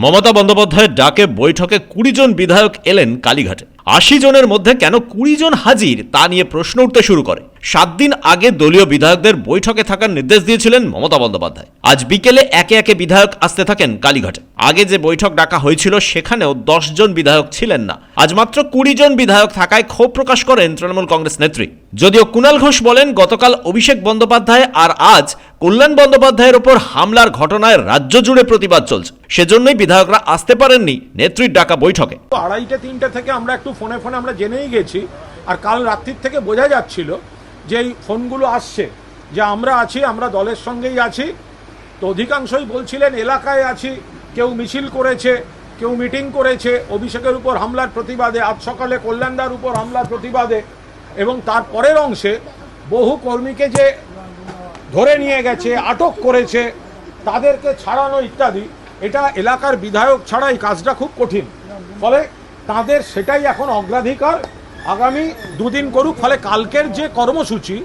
মমতা বন্দ্যোপাধ্যায়ের ডাকে বৈঠকে 20 জন বিধায়ক এলেন কালীঘাটে। 80 জনের মধ্যে কেন 20 জন হাজির তা নিয়ে প্রশ্ন উঠতে শুরু করে। 7 দিন আগে দলীয় বিধায়কদের বৈঠকে থাকার নির্দেশ দিয়েছিলেন মমতা বন্দ্যোপাধ্যায়। আজ বিকেলে একে একে বিধায়ক আসতে থাকেন কালীঘাটে। আগে যে বৈঠক ডাকা হয়েছিল সেখানেও 10 জন বিধায়ক ছিলেন না। আজ মাত্র 20 জন বিধায়ক থাকায় ক্ষোভ প্রকাশ করেন তৃণমূল কংগ্রেস নেত্রী। যদিও কুণাল ঘোষ বলেন, গতকাল অভিষেক বন্দ্যোপাধ্যায় আর আজ কল্যাণ বন্দ্যোপাধ্যায়ের ওপর হামলার ঘটনায় রাজ্য জুড়ে প্রতিবাদ চলছে, সেজন্যই বিধায়করা আসতে পারেননি নেত্রীর ডাকা বৈঠকে। 2:30-3টে থেকে আমরা একটু ফোনে আমরা জেনেই গেছি, আর কাল রাত্রির থেকে বোঝা যাচ্ছিল যে এই ফোনগুলো আসছে যে আমরা আছি, আমরা দলের সঙ্গেই আছি। তো অধিকাংশই বলছিলেন এলাকায় আছি, কেউ মিছিল করেছে, কেউ মিটিং করেছে অভিষেকের উপর হামলার প্রতিবাদে, আজ সকালে কল্যাণদার উপর হামলার প্রতিবাদে, এবং তার পরের অংশে বহু কর্মীকে যে ধরে নিয়ে গেছে, আটক করেছে, তাদেরকে ছাড়ানো ইত্যাদি। এটা এলাকার বিধায়ক ছাড়া এই কাজটা খুব কঠিন, ফলে তাদের সেটাই এখন অগ্রাধিকার। আগামী 2 দিন করুক, ফলে কালকের যে কর্মসূচি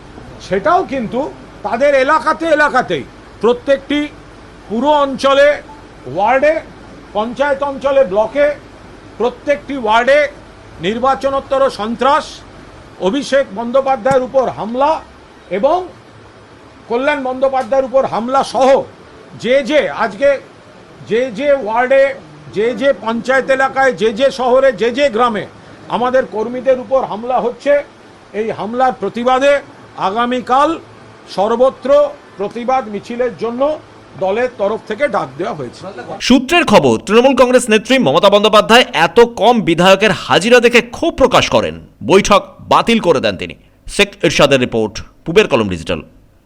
সেটাও কিন্তু তাদের এলাকাতেই প্রত্যেকটি পুরো অঞ্চলে, ওয়ার্ডে, পঞ্চায়েত অঞ্চলে, ব্লকে, প্রত্যেকটি ওয়ার্ডে নির্বাচনোত্তর সন্ত্রাস, অভিষেক বন্দ্যোপাধ্যায়ের উপর হামলা এবং কল্যাণ বন্দ্যোপাধ্যায়ের উপর হামলা সহ যে আজকে যে ওয়ার্ডে, যে পঞ্চায়েত এলাকায়, যে শহরে, যে গ্রামে আমাদের কর্মীদের উপর হামলা হচ্ছে, এই হামলার প্রতিবাদে আগামীকাল সর্বত্র প্রতিবাদ মিছিলের জন্য দলের তরফ থেকে ডাক দেওয়া হয়েছে। সূত্রের খবর, তৃণমূল কংগ্রেস নেত্রী মমতা বন্দ্যোপাধ্যায় এত কম বিধায়কের হাজিরা দেখে ক্ষোভ প্রকাশ করেন। বৈঠক বাতিল করে দেন তিনি। শেখ ইরশাদের রিপোর্ট, পূবের কলম ডিজিটাল।